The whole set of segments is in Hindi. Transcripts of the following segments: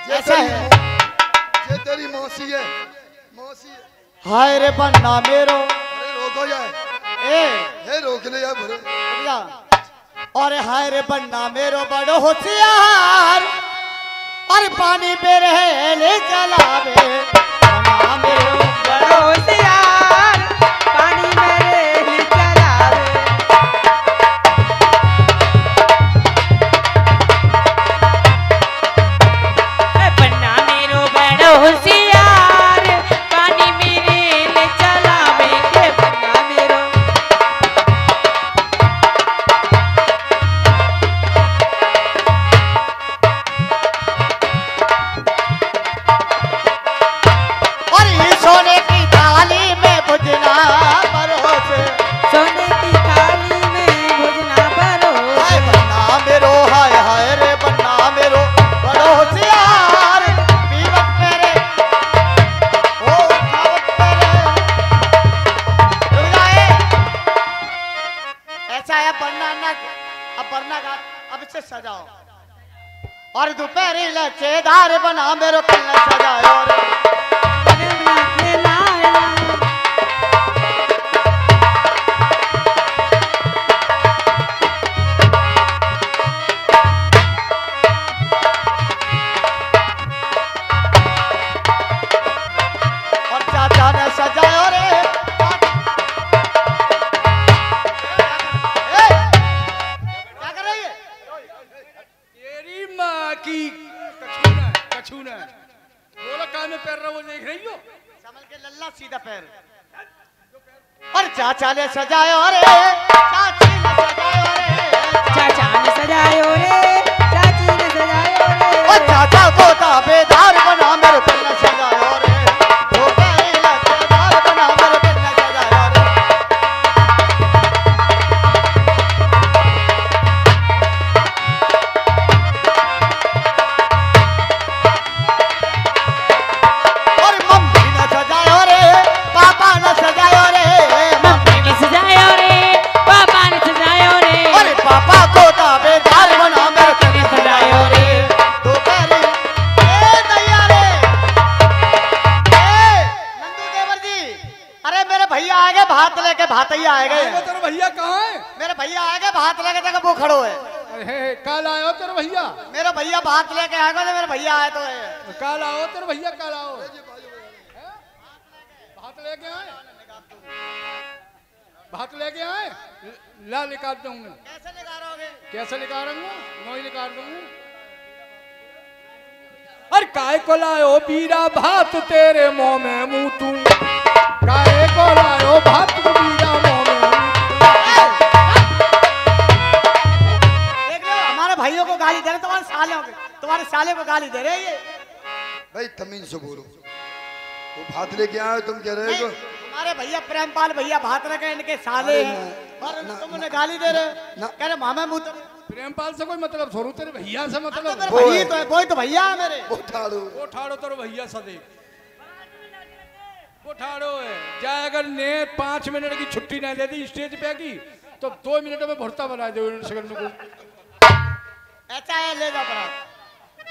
ऐसा है। ये तेरी मौसी है, मौसी है। हाय रे बन्ना मेरो। अरे रोको यार, ए रोक ले यार भरो। अरे हाय रे बन्ना मेरो बड़ो होशियार, अरे पानी पे रहे चलावे। बन्ना मेरो बड़ो होशियार, पानी में रेल चलावे। बन्ना मेरो बड़ो होशियार, पानी में रेल चलावे के बन्ना मेरो। और ये सोने की थाली में भुजना परोसे। सोने की थाली में भुजना परोसे। हाय बन्ना मेरो, हाय हाय रे बन्ना मेरो बड़ो होशियार, पीवत मेरे ओ खावत मेरे। रुक जाए। ऐसा है बन्ना ना, अब बन्ना का अब इसे सजाओ। और दोपहरी लच्छेदार बना मेरो कल सजाओ रे। और चाचा ने सजाओ रे। ए, क्या कर रही है? तेरी माँ की कछूना, कछूना। बोलो कान में पैर रहा वो देख रही हो? संभल के लल्ला सीधा पैर। और चाचा ने सजाओ रे, चाची ने सजाओ रे। चाचा ने सजायो रे, चाची ने सजायो रे। और चाचा को ताबेदार बना मेरे दिल ने सजाओ रे। दोपहरी लच्छेदार बना मेरे दिल ने सजाओ रे। और मम्मी ने सजाओ रे, पापा ने सजाओ रे। मम्मी ने सजायो रे, पापा ने सजायो रे। और पापा को ताबेदार बना मेरे दिल ने सजाओ रे। दोपहरी ए दैया रे, ए नंदू देवर जी, अरे मेरे भैया आ गए भात लेके, भातैया आ वो गए। तेरे भैया कहाँ है? मेरे भैया आ गए भात लेके, देखो वो खड़ो है। अरे कल आओ तेरे भैया, मेरे भैया भात लेके आ गए, मेरे भैया आए तो है। कल आओ तेरे भैया, कल आओ। भात लेके आए, भात लेके आए। ला निकाल दूंगा। कैसे निकालोगे? कैसे निकाल दूंगा? मैं ही निकाल दूंगा। अरे काय को लायो पीरा भात तेरे मुंह में मुंह तू, काय को लायो भात पीरा मुंह में मुंह तू। देख लो हमारे भाइयों को गाली दे रहे, तुम्हारे साले को गाली दे रहे ये। भाई तमीज से बोलो, वो भात लेके आए तुम कह रहे हो? हमारे भैया प्रेमपाल भैया भात रखे, इनके साले हैं और तुम उन्हें गाली दे रहे। कह रहे मामा मुंह तो प्रेमपाल से कोई मतलब छोड़ू, तेरे भैया से मतलब। मेरे भैया तो है, वही तो भैया है मेरे। वो ठाड़ो, वो ठाड़ो तेरे भैया सदे, वो ठाड़ो है। जाए अगर ने 5 मिनट की छुट्टी ना दे दी स्टेज पे की, तो 2 मिनट में भरता बना दो सेकंड को। ऐसा है, ले जाओ बरात।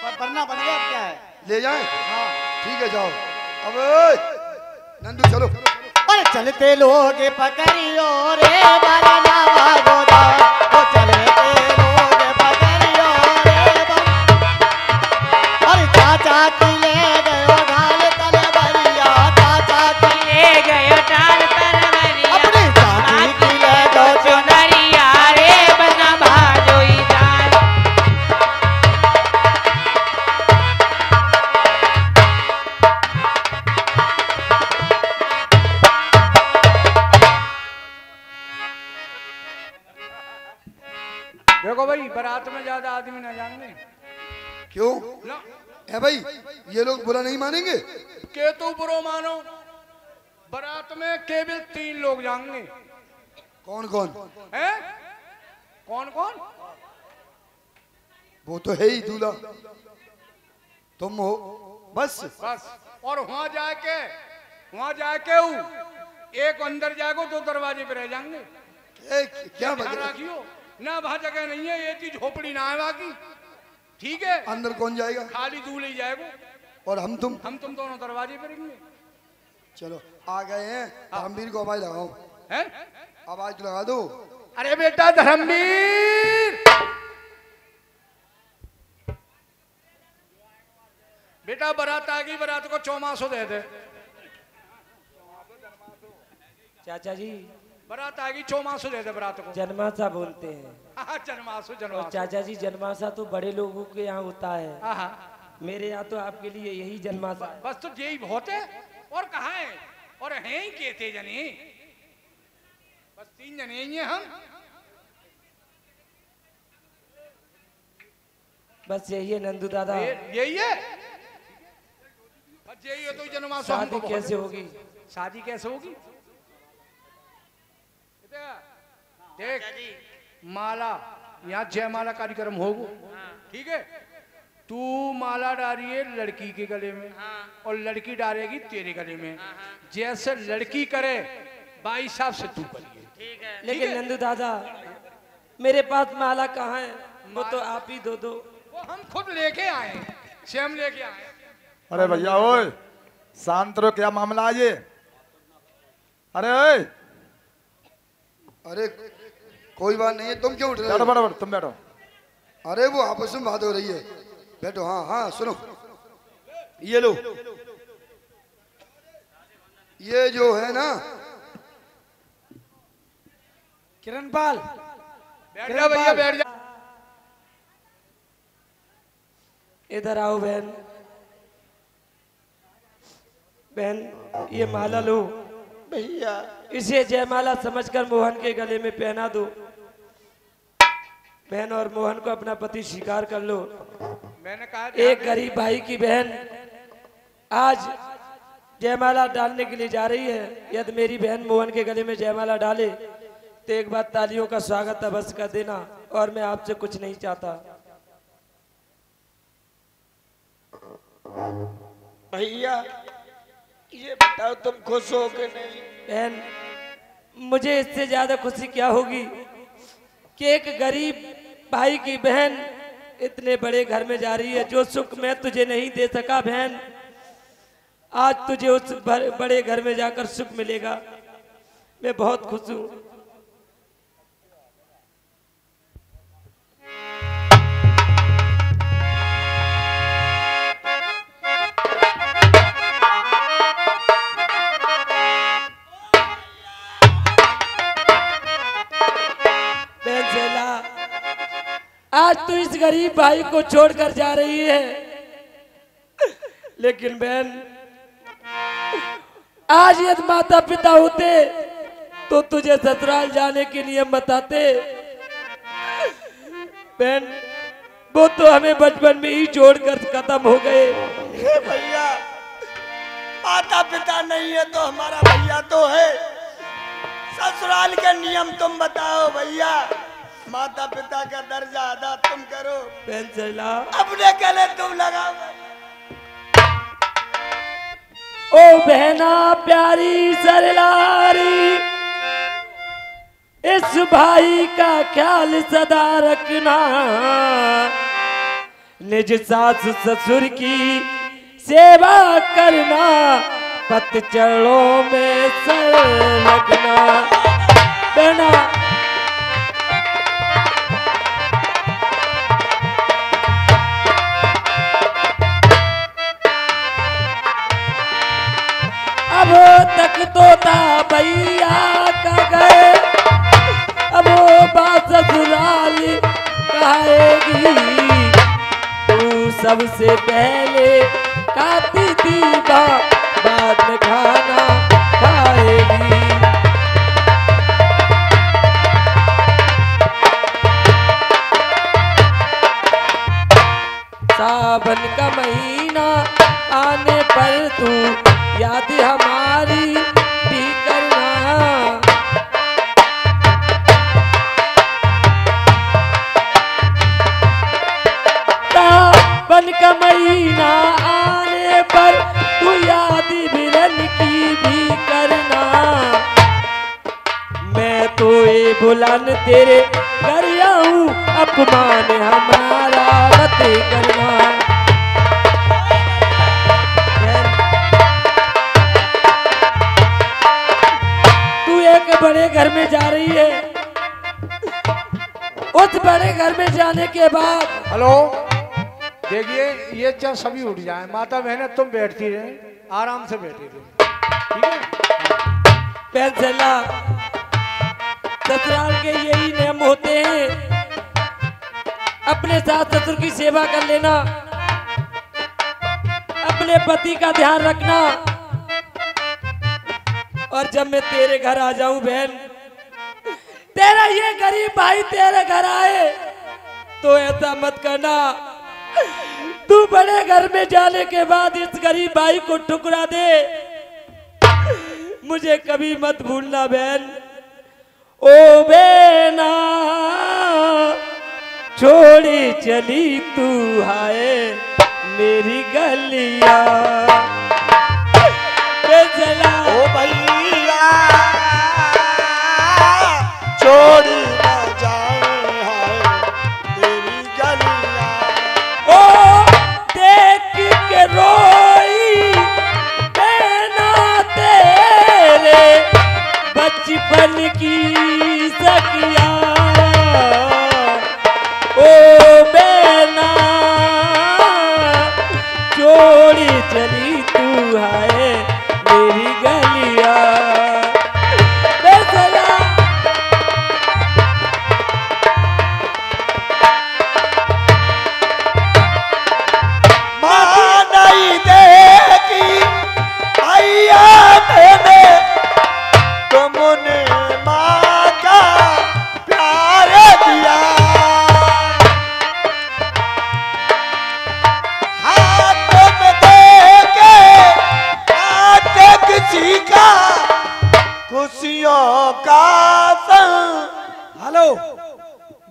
पर वरना बन गया, अब क्या है? ले जाए? हाँ। ठीक है जाओ। अब नंदू चलो। और चलते लोग पकड़ियो रे बरना गोदा, वो चलते लोग पकड़ियो रे और चाचा की ले गयो ढाल तलवरिया, चाचा की ले गयो डाल तरवरिया, अपनी चाची की ले गयो चुनरिया रे बना भाजोई दाल। देखो भाई, बारात में ज्यादा आदमी ना जाएंगे। क्यों ना है भाई, ये लोग बुरा नहीं मानेंगे? के तो बुरो मानो, बारात में केवल 3 लोग जाएंगे। कौन कौन? हैं? कौन कौन? वो तो है ही दूल्हा, तुम हो बस। बस। और वहां जाके एक अंदर जाएगो, 2 दरवाजे पे रह जाएंगे। क्या ध्यान बता? रखियो ना, वहां जगह नहीं है, एक ही झोपड़ी ना है बाकी। ठीक है, अंदर कौन जाएगा? खाली दूल्हे ही जाएगा और हम तुम दोनों दरवाजे पर रहेंगे। चलो आ गए हैं। धर्मवीर को आवाज लगाओ। हैं? आवाज लगा दो। अरे बेटा धर्मवीर, बेटा बारात आ गई, बारात को चौमासो दे दे। चाचा जी बारात आ गई, चौमासो दे दे बारात को। जन्माशा बोलते हैं। हाँ, जन्मासो और जन्मासो। चाचा जी जन्माशा तो बड़े लोगों के यहाँ होता है, हाँ, मेरे यहाँ तो आपके लिए यही जन्माशा है। बस तो यही बहुत है। और कहाँ है? और हैं ही कहते जने, बस 3 जने ही हैं हम। बस यही है नंदू दादा। यही है, बस यही है। तो जन्माशो शादी कैसे होगी? शादी कैसे होगी? देख माला, यहाँ जयमाला कार्यक्रम होगा, ठीक है? तू माला डालिए लड़की के गले में, और लड़की डालेगी तेरे गले में। जैसे लड़की करे भाई साहब से तू करिए। लेकिन नंदू दादा मेरे पास माला कहाँ है? वो तो आप ही दो। वो हम खुद लेके आए, स्वयं लेके आए। अरे भैया ओए, शांत रहो, क्या मामला है ये? अरे ओए, अरे कोई बात नहीं है, तुम क्यों उठ रहे बैठो हो? बैठो, तुम बैठो। अरे वो आपस में बात हो रही है, बैठो। हाँ हाँ सुनो, ये लो, ये जो है ना किरणपाल, बैठ जा भैया, बैठ जा। इधर आओ बहन। बहन ये माला लो भैया इसे जयमाला समझकर मोहन के गले में पहना दो। बहन और मोहन को अपना पति स्वीकार कर लो। मैंने कहा एक गरीब भाई की बहन आज जयमाला डालने के लिए जा रही है। यदि मेरी बहन मोहन के गले में जयमाला डाले तो एक बार तालियों का स्वागत अवश्य कर देना, और मैं आपसे कुछ नहीं चाहता। भैया ये बताओ तुम खुश हो कि नहीं? बहन मुझे इससे ज्यादा खुशी क्या होगी कि एक गरीब भाई की बहन इतने बड़े घर में जा रही है। जो सुख मैं तुझे नहीं दे सका बहन, आज तुझे उस बड़े घर में जाकर सुख मिलेगा। मैं बहुत खुश हूँ। आज तू इस गरीब भाई को छोड़कर जा रही है, लेकिन बहन आज यदि माता पिता होते तो तुझे ससुराल जाने के नियम बताते। बहन वो तो हमें बचपन में ही छोड़कर खत्म हो गए। भैया माता पिता नहीं है तो हमारा भैया तो है। ससुराल के नियम तुम बताओ भैया, माता पिता का दर्जा अदा तुम करो, बहन सरला अपने गले तुम लगाओ। ओ बहना प्यारी सरलारी, इस भाई का ख्याल सदा रखना। निज सास ससुर की सेवा करना, पतझड़ों में सर रखना। बहना अब तक तो था भैया का गए, अब वो बात ससुराल कहेगी। तू सबसे पहले खाती थी बाद में खाना खाएगी। सावन का महीना आने पर तू याद हमारी भी करना। सावन का महीना आने पर तू याद मिलन की भी करना। मैं तो ये बुलान तेरे घर आऊं, अपमान हमारा मत जाने के बाद। हेलो, देखिए ये चाहे सभी उठ जाए, माता बहने तुम बैठती रहे, आराम से बैठी रहे, ठीक है। फैसला ससुराल के यही नियम होते हैं, अपने सास ससुर की सेवा कर लेना, अपने पति का ध्यान रखना। और जब मैं तेरे घर आ जाऊं बहन, तेरा ये गरीब भाई तेरे घर आए तो ऐसा मत करना, तू बड़े घर में जाने के बाद इस गरीब भाई को ठुकरा दे, मुझे कभी मत भूलना बहन। ओ बेना छोड़ी चली तू हाय मेरी गलिया, ओ भैया छोड़ न जाए हाय तेरी गलियां। ओ देख के रोई बेना तेरे बचपन की सखिया, ओ बेना छोड़ी चली तू हाय मेरी गलिया। मां नहीं देखी भैया तेने, तुमने मां का प्यार दिया, हाथ में देके आते किसी का खुशियों का संग। हेलो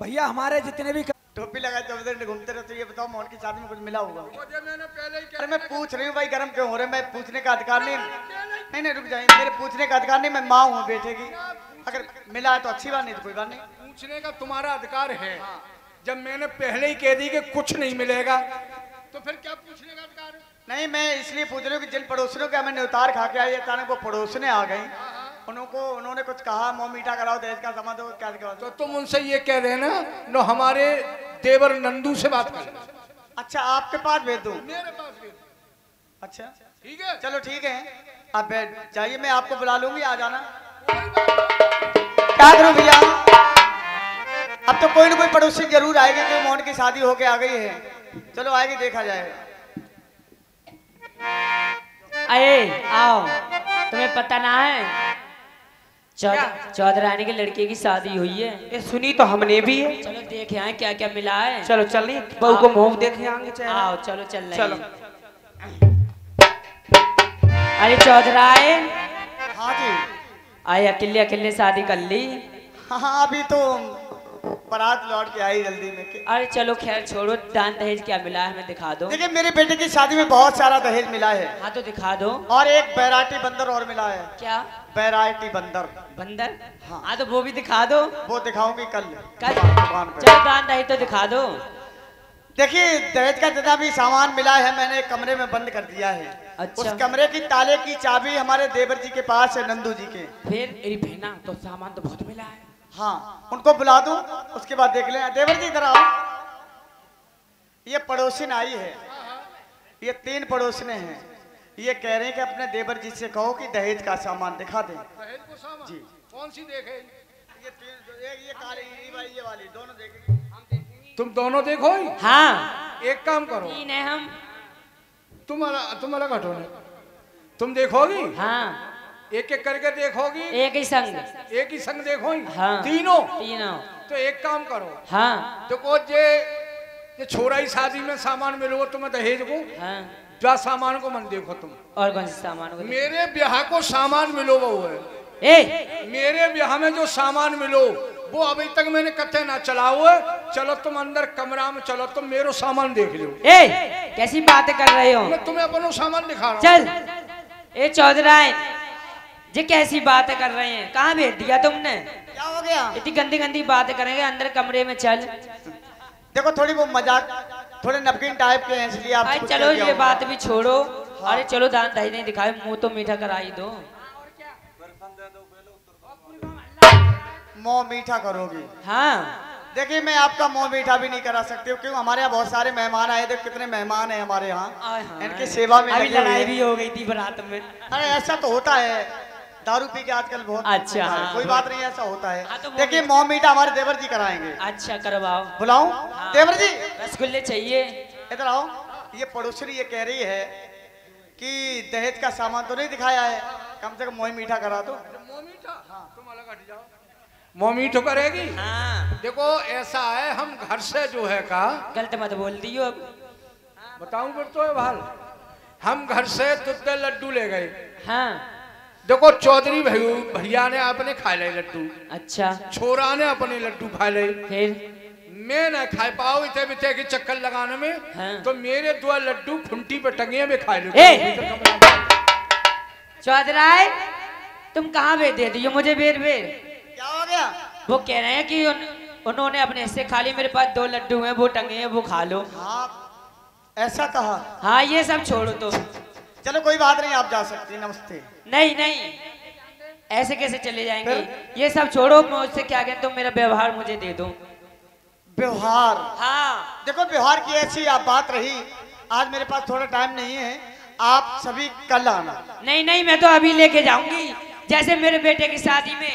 भैया, हमारे जितने भी टोपी लगाए 24 घंटे घूमते रहते, ये बताओ मोहन की शादी में कुछ मिला होगा? मैंने पहले ही अरे मैं पूछ रही हूँ भाई, गरम क्यों हो रहे? मैं पूछने का अधिकार नहीं, नहीं रुक जाइए, मेरे पूछने का अधिकार नहीं, मैं माँ हूँ बेटे की, अगर मिला है तो अच्छी बात, नहीं तो कोई बात नहीं। पूछने का तुम्हारा अधिकार है, जब मैंने पहले ही कह दी कि कुछ नहीं मिलेगा तो फिर क्या पूछने का अधिकार है? नहीं, मैं इसलिए पूछ रही हूँ कि जिन पड़ोसियों के हमें न्योतार खा के आई, अचानक वो पड़ोसने आ गई, उन्होंने कुछ कहा, मुँह मीठा कराओ, दहेज का सामान दो, क्या तो तुम उनसे ये कह देना नो हमारे देवर नंदू से बात कर। अच्छा, आपके पास भेज दूँ? मेरे पास भी। अच्छा ठीक है, चलो ठीक है, आप बैठ जाइए, मैं आपको बुला लूंगी, आ जाना। क्या करूं भैया, अब तो कोई ना कोई पड़ोसी जरूर आएगी, क्योंकि मोहन की शादी होके आ गई है, चलो आएगी, देखा जाएगा। अरे आओ, तुम्हें पता ना है चौधरानी के लड़के की शादी हुई है। ये सुनी तो हमने भी है। चलो देखे आए क्या क्या मिला है। चलो चलिए, बहू को मुंह देखे आएंगे। चलो आओ, चलो चल रहे चलो। अरे चौधराए, हाँ जी। आए अकेले अकेले शादी कर ली? हाँ, अभी तो बारात लौट के आई जल्दी में। अरे चलो खैर छोड़ो, दान दहेज क्या मिला है हमें दिखा दो। देखिए, मेरे बेटे की शादी में बहुत सारा दहेज मिला है। हाँ तो दिखा दो। और एक बैराटी बंदर और मिला है। क्या? बैराटी बंदर। बंदर? हाँ तो वो भी दिखा दो। वो दिखाऊंगी कल दुकान पे। चलो दान दहेज तो दिखा दो। देखिए, दहेज का जितना भी सामान मिला है मैंने एक कमरे में बंद कर दिया है। अच्छा। उस कमरे की ताले की चाबी हमारे देवर जी के पास है, नंदू जी के। फिर मेरी बहना तो सामान तो बहुत मिला है। हाँ, उनको बुला दूं, उसके बाद देख लें। देवर जी इधर आओ। ये पड़ोसिन आई है, ये 3 पड़ोसने हैं, ये कह रहे हैं कि अपने देवर जी से कहो कि दहेज का सामान दिखा दें। दहेज को सामान? जी। कौन सी देखे? ये काली, ये वाली, दोनों देखेंगे। तुम दोनों देखो ही? हाँ। एक काम करो, तीन है हम। तुम अलग हटो ना, तुम देखोगी? हाँ। एक एक करके देखोगी? एक ही संग। एक ही संग देखोगी? हाँ। तीनों? तीनों। तो एक काम करो। हाँ। तो को ये छोरा ही शादी में सामान मिलो तुम्हें दहेज को। हाँ। जा सामान को मन देखो तुम। और कौन सा सामान को? मेरे ब्याह को सामान मिलो वो है। ए, मेरे ब्याह में जो सामान मिलो वो अभी तक मैंने कथे ना चलाओ है। चलो तुम अंदर कमरा में चलो, तुम मेरो सामान देख लो। ए, कैसी बातें कर रहे हो? मैं तुम्हें अपनो सामान दिखा रहा हूँ। चल। ए चौधराए, ये कैसी बातें कर रहे हैं? कहाँ भेज दिया तुमने? क्या हो गया? इतनी गंदी गंदी बातें करेंगे, अंदर कमरे में चल। देखो, थोड़ी वो मजाक, थोड़े नमकीन टाइप के हैं, इसलिए आप अरे चलो ये बात भी छोड़ो। अरे चलो दान दहेज नहीं दिखाए, मुंह तो मीठा कराई दो। मुंह मीठा करोगी? हाँ। देखिए मैं आपका मुंह मीठा भी नहीं करा सकती हूँ, क्योंकि हमारे यहाँ बहुत सारे मेहमान आए थे। कितने मेहमान हैं हमारे यहाँ, इनकी सेवा में अभी लगे हुए लड़ाई हैं। भी हो गई थी बारात में। अरे ऐसा तो होता है, दारू पी के आजकल बहुत अच्छा, होता है। हाँ, कोई बात नहीं, ऐसा होता हाँ, है। तो वो देखिए भी- मुंह मीठा हमारे देवर जी कराएंगे। अच्छा करवाओ। बुलाऊं? देवर जी रसगुल्ले चाहिए। इधर आओ। ये पड़ोसरी ये कह रही है कि दहेज का सामान तो नहीं दिखाया है, कम से कम मुंह मीठा करा दो। तुम अलग हट जाओ। मोमीठो करेगी। हाँ देखो ऐसा है, हम घर से जो है का गलत मत बोल दियो अब। बताऊं फिर तो है भाल, हम घर से दूध लड्डू ले गए। हाँ देखो चौधरी भैया ने अपने खा ले लड्डू, अच्छा छोरा ने अपने लड्डू खा ले, फिर मैं न खा पाओ इतने बिते के चक्कर लगाने में। हाँ। तो मेरे 2 लड्डू खुंटी पे टंगे में खा लो। चौधराय तुम कहाँ भेज दे दियो मुझे बेर बेर। क्या हो गया? वो कह रहे हैं कि उन्होंने अपने हिस्से खा ली, मेरे पास 2 लड्डू हैं वो टंगे हैं वो खा लो। हाँ ऐसा कहा? हाँ ये सब छोड़ो तो। चलो कोई बात नहीं, आप जा सकती हैं। नमस्ते। नहीं नहीं ऐसे कैसे चले जाएंगे, ये सब छोड़ो। मुझसे क्या कहते तुम मेरा व्यवहार मुझे दे दो। व्यवहार? हाँ देखो व्यवहार की ऐसी आप बात रही, आज मेरे पास थोड़ा टाइम नहीं है, आप सभी कल आना। नहीं नहीं मैं तो अभी लेके जाऊंगी। जैसे मेरे बेटे की शादी में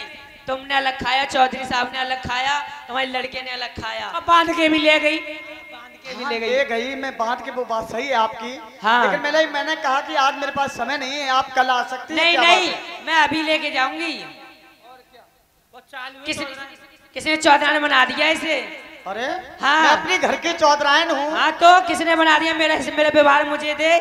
तुमने अलग खाया, चौधरी साहब ने अलग खाया, तुम्हारे लड़के ने अलग खाया, अब बांध के भी ले गई। बांध के भी ले गई। ले गई मैं बांध के, वो बात सही है आपकी। हाँ। लेकिन मैंने कहा कि आज मेरे पास समय नहीं है, आप कल आ सकती हैं। नहीं क्या बात नहीं है? मैं अभी लेके जाऊंगी। किसने चौधरान बना दिया इसे? अरे हाँ। मैं अपनी घर की चौधरायन हूँ। हाँ तो किसने बना दिया? मेरा व्यवहार मुझे दे।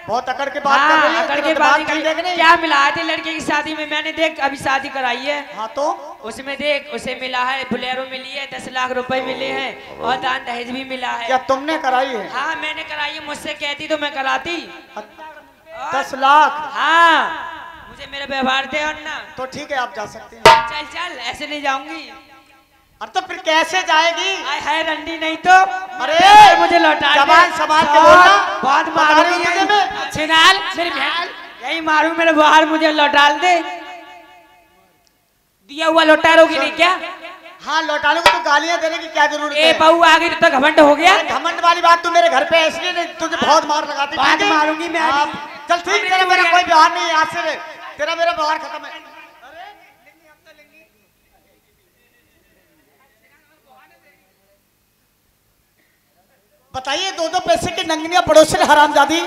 बहुत अकड़ के बात कर हाँ रही है, अकड़ के तुरंत बात कर देख नहीं। क्या मिला है लड़के की शादी में? मैंने देख अभी शादी कराई है। हाँ तो उसमें देख उसे मिला है बोलेरो मिली है, 10 लाख रुपए मिले हैं और दान दहेज भी मिला है। क्या तुमने कराई है? हाँ मैंने कराई है, मुझसे कहती तो मैं कराती। 10 लाख? हाँ मुझे मेरा व्यवहार दे और ना। तो ठीक है आप जा सकती हैं। चल चल ऐसे नहीं जाऊंगी। अब तो फिर कैसे जाएगी? आय है रंडी नहीं तो अरे मुझे लौटा दे। जबान संभाल के बोलना। बहुत बता रही हूँ मारूंगी तुझे मैं। छिनाल मेरी बहन यही मारू, मेरे बाहर मुझे लौटा दे। दिया हुआ लौटा लोगी नहीं क्या? हाँ लौटाने को तो गालियां देने की क्या जरूरत ए है? बहू आ गई तो घमंड हो गया। अरे घमंड वाली बात तू मेरे घर पे इसलिए नहीं, तुझे बहुत मार लगाती। बात ठीक है? मारूंगी मैं हाँ, अभी। चल ठीक, तेरा मेरा कोई व्यवहार नहीं है, आज से तेरा मेरा व्यवहार खत्म है। बताइए 2-2 पैसे की नंगनियां पड़ोसी हरामजादी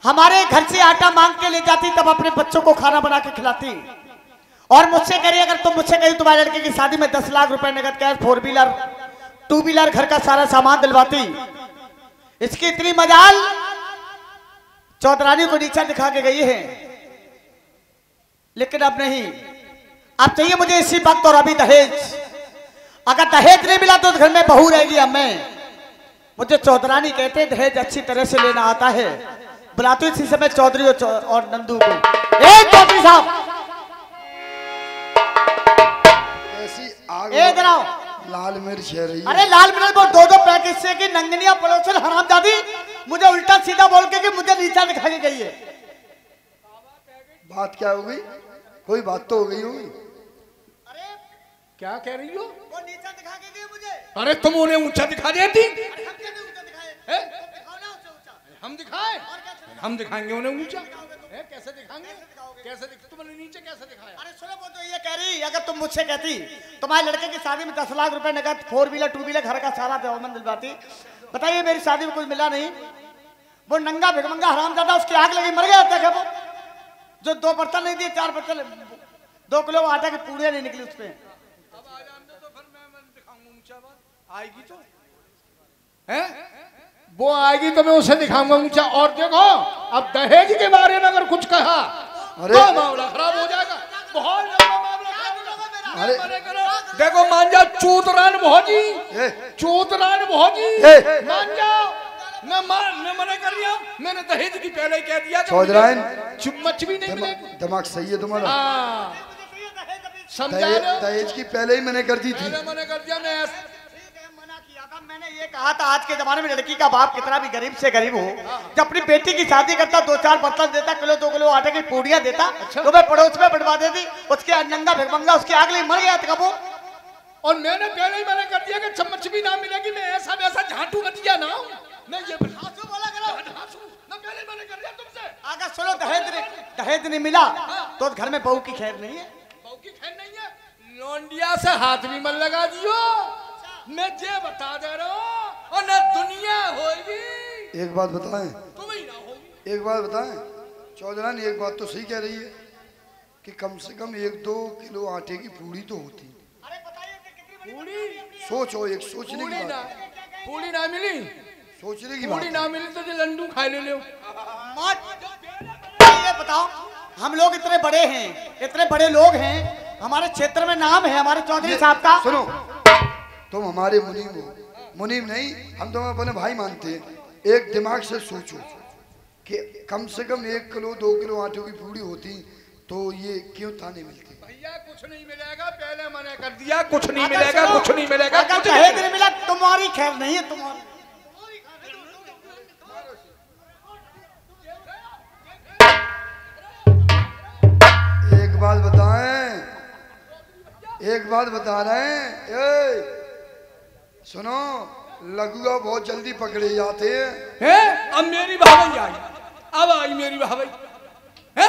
हमारे घर से आटा मांग के ले जाती, तब अपने बच्चों को खाना बना के खिलाती। और मुझसे कह रही, अगर तुम मुझसे कही तुम्हारे लड़के की शादी में 10 लाख रुपए नगद कैश, 4 व्हीलर 2 व्हीलर घर का सारा सामान दिलवाती। इसकी इतनी मजाल चौधरानी को नीचा दिखा के गई है। लेकिन अब नहीं, अब चाहिए मुझे इसी वक्त और अभी दहेज। अगर दहेज नहीं मिला तो घर में बहू रहेगी। अब मैं मुझे चौधरानी कहते हैं, दहेज अच्छी तरह से लेना आता है। बुलाती इसी समय चौधरी और नंदू को। चौधरी साहब ऐसी आग इधर आओ। लाल मिर्च है रही है। अरे लाल मिर्च वो 2-2 पैकेट से की नंगनिया पड़ोसन हरामजादी मुझे उल्टा सीधा बोल के कि मुझे नीचा दिखा के गई है। बात क्या हो गई? कोई बात तो हो गई होगी। क्या कह रही हो? वो नीचा दिखा के गई मुझे। अरे तुम उन्हें ऊंचा दिखा देती। हम कैसे ऊंचा दिखाए? हैं? दिखाओ ना उसे ऊंचा। हम दिखाए? हम दिखाएंगे उन्हें ऊंचा। कैसे दिखाएंगे? कैसे तुमने नीचे कैसे दिखाया? अरे सुनो, वो तो ये कह रही, अगर तुम मुझसे कहती तुम्हारे लड़के की शादी में 10 लाख रुपए नगद, 4 व्हीलर 2 व्हीलर घर का सारा देवमन दिलवाती। बताइए मेरी शादी में कुछ मिला नहीं। वो नंगा भिगमंगा हरामजादा, उसकी आग लगी मर गया था। वो जो 2 बर्तन नहीं दिए, 4 बर्तन, 2 किलो आटा की पूड़ियां नहीं निकली उसपे। आएगी तो है, वो आएगी तो मैं उसे दिखाऊंगा ऊंचा। और देखो अब दहेज के बारे में अगर कुछ कहा तो मामला खराब हो जाएगा। बहुत लंबा मामला खराब हो जाएगा। देखो मान जाओ चूतरान भौजी, चूतरान भौजी मान जाओ। मैं मना कर रही हूँ। मैंने दहेज की पहले ही कह दिया कि चौधराइन चुम्मच भी नहीं मिलेगी। दिमाग सही है तुम्हारा। हाँ समझा लो। दहेज की पहले ही मैंने कर दी थी। मैंने कर दिया। मैं मना किया था, मैंने ये कहा था आज के जमाने में लड़की का बाप कितना भी गरीब से गरीब हो, जब अपनी बेटी की शादी करता 2-4 बर्तन देता, 1-2 किलो आटे की पूड़ियां देता, तो मैं पड़ोस में बढ़वा देती। उसके नंगा भिगमंगा उसकी आग लगी मर गया था। वो और मैंने पहले ही मना कर दिया कि चम्मच भी ना मिलेगी, मैं ऐसा वैसा झांटू घटिया ना हूं। मैं ये हाँसू बोला करो। मैं पहले ही मना कर दिया तुमसे। अगर सुनो दहेज नहीं मिला तो घर में बहू की खैर नहीं है। बहू की खैर नहीं है, लौंडिया से हाथ भी मत लगा दियो। मैं ये बता दे रहा हूँ, और ना दुनिया होगी। एक बात बताएं, तुम ही ना होगी। एक बात बताएं, चौधरानी एक बात तो सही कह रही है कि कम से कम 1-2 किलो आटे की पूड़ी तो होती। पूरी सोचो, एक सोचने की पूरी ना, बात, पूरी ना मिली, सोचने की पूरी बात ना मिली तो जो लंडू खा ले लो। ये बताओ, हम लोग इतने बड़े हैं, इतने बड़े लोग हैं, हमारे क्षेत्र में नाम है हमारे चौधरी साहब का। सुनो, तुम हमारे मुनीम हो, मुनीम नहीं, हम तुम्हें अपने भाई मानते हैं। एक दिमाग से सोचो कि कम से कम 1 किलो 2 किलो आटे की पूड़ी होती तो ये क्यों ताने मिलती। भैया कुछ नहीं मिलेगा, पहले मना कर दिया, कुछ नहीं मिलेगा, कुछ नहीं मिलेगा। अगर दहेज नहीं मिला तुम्हारी खैर नहीं है। तुम्हारी एक बात बताएं, एक बात बता रहे हैं, सुनो, लघुआ बहुत जल्दी पकड़े जाते हैं। अब मेरी भाभी आई, अब आई मेरी भाभी है।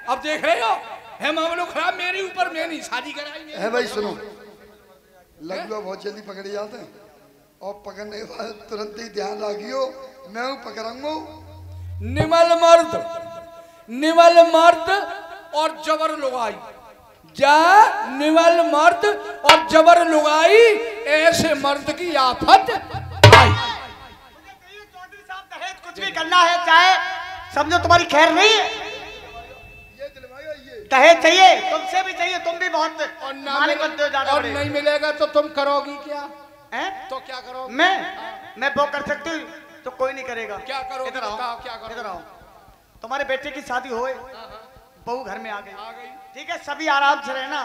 अब देख रहे हो है मामलो खराब मेरे ऊपर, मैंने शादी कराई है भाई। सुनो, लघुआ बहुत जल्दी पकड़े जाते हैं और पकड़ने के बाद तुरंत ही ध्यान रखियो, मैं हूँ पकड़ूंगा। निमल मर्द और जबर लुगाई, जा निमल मर्द और जबर लुगाई, ऐसे मर्द की आफत आई। चौधरी साहब दहेज कुछ भी करना है, चाहे समझो तुम्हारी खैर नहीं है, दहेज चाहिए, तुमसे भी चाहिए, तुम भी बहुत और ना मालिक बनते हो ज्यादा और बड़े। नहीं मिलेगा तो तुम करोगी क्या? हैं? तो क्या करोगी? मैं वो कर सकती हूँ तो कोई नहीं करेगा। क्या करोगी? इधर आओ, बताओ, क्या करोगी? इधर आओ। तुम्हारे बेटे की शादी होए, बहू घर में आ गई, आ गई। ठीक है, सभी आराम से रहना।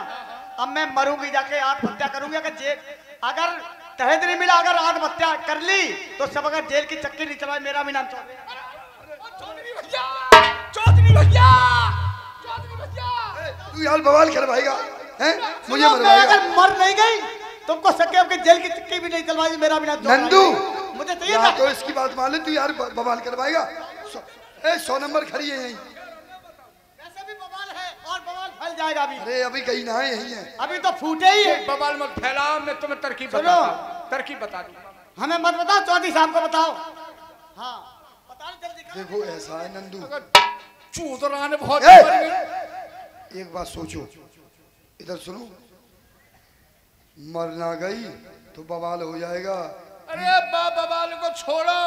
अब मैं मरूंगी, जाके आत्महत्या करूंगी। अगर दहेज नहीं मिला, अगर आत्महत्या कर ली तो सब अगर जेल की चक्की नहीं चलाए, मेरा भी नाम चौधरी। चौधरी भैया, चौधरी भैया, चौधरी भैया, तू यार बवाल करवाएगा हैं, मुझे मैं मरवाएगा। अगर मर नहीं गई तुमको सके के जेल की चक्की भी नहीं चलवाई, मेरा भी नाम चौधरी। नंदू, मुझे चाहिए या था। तो इसकी बात मान ले, तू यार बवाल करवाएगा। 100 नंबर खड़ी है यहीं। वैसे भी बवाल है और बवाल फैल जाएगा अभी। अरे अभी कहीं ना है, यही है। अभी तो फूटे ही है। बवाल मत फैलाओ, मैं तुम्हें तरकीब सुनो। बताता हूं, तरकीब बता दूं। हमें मत बताओ, चौधरी साहब को बताओ। हाँ बताओ जल्दी करो। देखो ऐसा है नंदू, चूतरान बहुत ए! मर गए। एक बात सोचो, इधर सुनो, मर ना गई तो बवाल हो जाएगा। अरे बवाल को छोड़ो,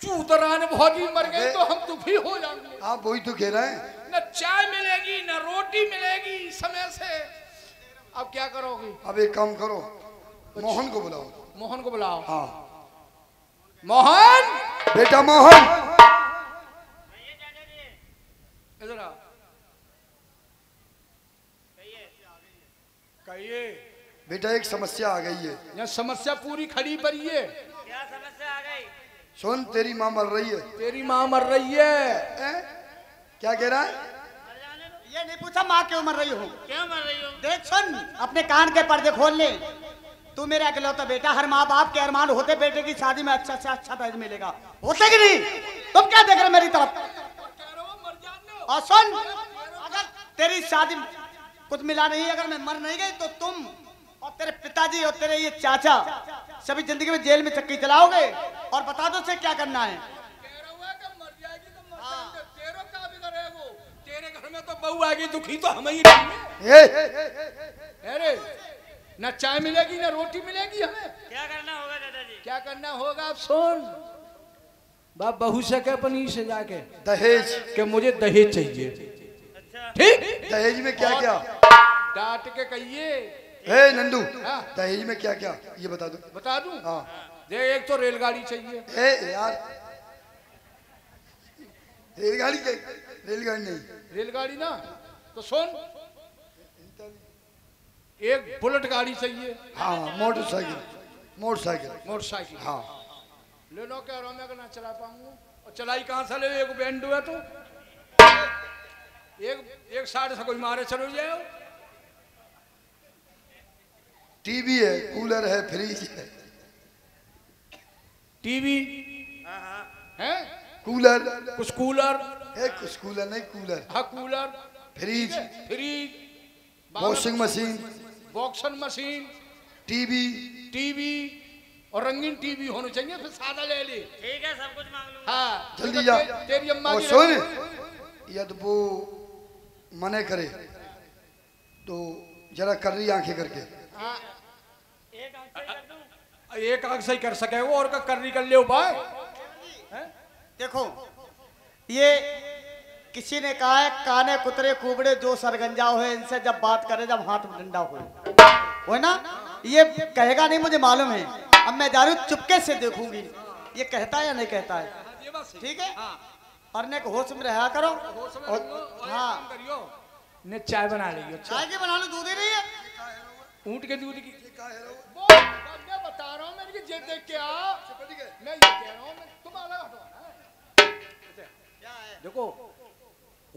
चूतरान बहुत ही मर गए तो हम दुखी हो जाएंगे। आप वही तो कह रहे हैं। न चाय मिलेगी न रोटी मिलेगी समय से। अब क्या करोगी? अब एक काम करो, मोहन को बुलाओ। मोहन को बुलाओ। हाँ मोहन, बेटा मोहन, इधर आओ। कहिए। बेटा एक समस्या आ गई है। यह समस्या पूरी खड़ी पड़ी है। क्या समस्या आ गई? सुन, तेरी माँ मर रही है। तेरी माँ मर रही है। हैं? क्या कह रहा है? ये नहीं पूछा माँ क्यों मर रही हो। क्यों मर रही हो? देख सुन, अपने कान के पर्दे खोल ले। तू मेरा इकलौता बेटा, हर माँ बाप के अरमान होते बेटे की शादी में अच्छा से अच्छा दहेज मिलेगा, होते कि नहीं? तुम क्या देख रहे मेरी तरफ? और सुन, अगर तेरी शादी कुछ मिला नहीं, अगर मैं मर नहीं गई तो तुम और तेरे पिताजी और तेरे ये चाचा सभी जिंदगी में जेल में चक्की चलाओगे। और बता दो से क्या करना है। तेरे घर में तो बहू आ गई, दुखी तो हम ही रहेंगे। अरे न चाय मिलेगी न रोटी मिलेगी हमें। क्या करना होगा दादाजी? क्या करना होगा? अब सुन, बाप बहू से कह पनी से जाके दहेज कि मुझे दहेज चाहिए। ठीक, दहेज में क्या क्या? डांट के कहिए। ए नंदू, हाँ। दहेज में क्या क्या ये बता दो। बता दूं? हाँ। देख, एक तो रेलगाड़ी चाहिए। ए यार, रेलगाड़ी रेलगाड़ी नहीं, रेलगाड़ी ना तो सुन, एक बुलेट गाड़ी चाहिए। हाँ मोटरसाइकिल, मोटरसाइकिल, मोटरसाइकिल। हाँ। ले लो, कह रहा मैं ना चला पाऊंगा। और चलाई कहाँ से ले? एक बैंड है तो एक साइड से कोई मारे चलो जाओ। टीवी है, कूलर है, फ्रिज है। टीवी है, कूलर कुछ कूलर है, कुछ कूलर नहीं, कूलर। हाँ cooler, fridge, fridge, washing machine, washing machine, TV. TV और रंगीन टीवी होना चाहिए, फिर सादा ले ले। ठीक है, सब कुछ मांग लो। हाँ जल्दी जा। तेरी अम्मा और की सुन, रंगीन- यदि वो मने करे तो जरा कर रही आंखें करके। हाँ, एक आंख सही कर सके वो, और का कर रही कर ले भाई। देखो ये किसी ने कहा है, काने कुतरे कुबड़े जो सरगंजा हो, इनसे जब बात करे जब हाथ में डंडा हो ना, ये कहेगा नहीं मुझे मालूम है। अब मैं जा रही हूँ, चुपके से देखूंगी ये कहता है या नहीं कहता है। ठीक है, पढ़ने को होश में रहा करो। और हाँ, ने चाय बना ली। चाय के बना लो, दूध ही नहीं है। ऊंट के दूध की मैं बता रहा हूँ, मेरी ये देख के आ, मैं ये कह रहा हूँ, तुम अलग हटो। देखो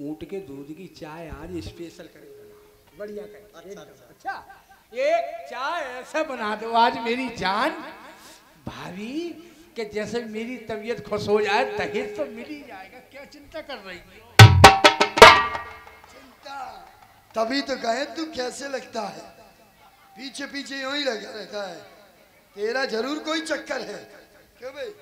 ऊंट के दूध की चाय आज स्पेशल करके बढ़िया कर। अच्छा एक चाय ऐसे बना दो आज मेरी जान भाभी कि जैसे मेरी तबीयत खुश हो जाए, दहेज तो मिल ही जाएगा। क्या चिंता कर रही है? तभी तो कहे तू कैसे लगता है, पीछे पीछे यूं ही लगा रहता है, तेरा जरूर कोई चक्कर है। क्यों भाई?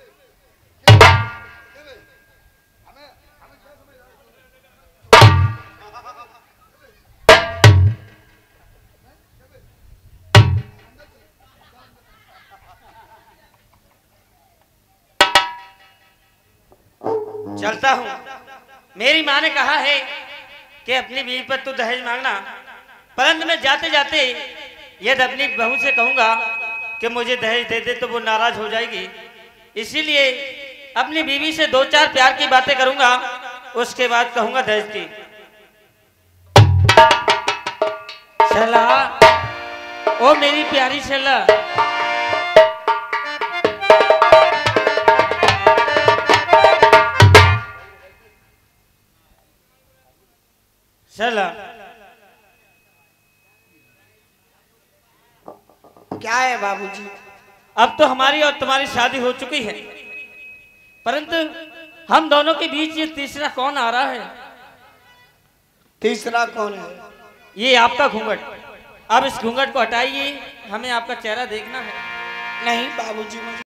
चलता हूँ। मेरी माँ ने कहा है कि अपनी बीवी पर तू दहेज मांगना, परंतु मैं जाते जाते यदि अपनी बहू से कहूंगा कि मुझे दहेज दे दे तो वो नाराज हो जाएगी, इसीलिए अपनी बीवी से दो चार प्यार की बातें करूंगा, उसके बाद कहूंगा दहेज की। शैला, ओ मेरी प्यारी शैला, शैला क्या है बाबूजी? अब तो हमारी और तुम्हारी शादी हो चुकी है, परंतु हम दोनों के बीच ये तीसरा कौन आ रहा है? तीसरा कौन है? ये आपका घूंघट। अब इस घूंघट को हटाइए, हमें आपका चेहरा देखना है। नहीं बाबूजी, मुझे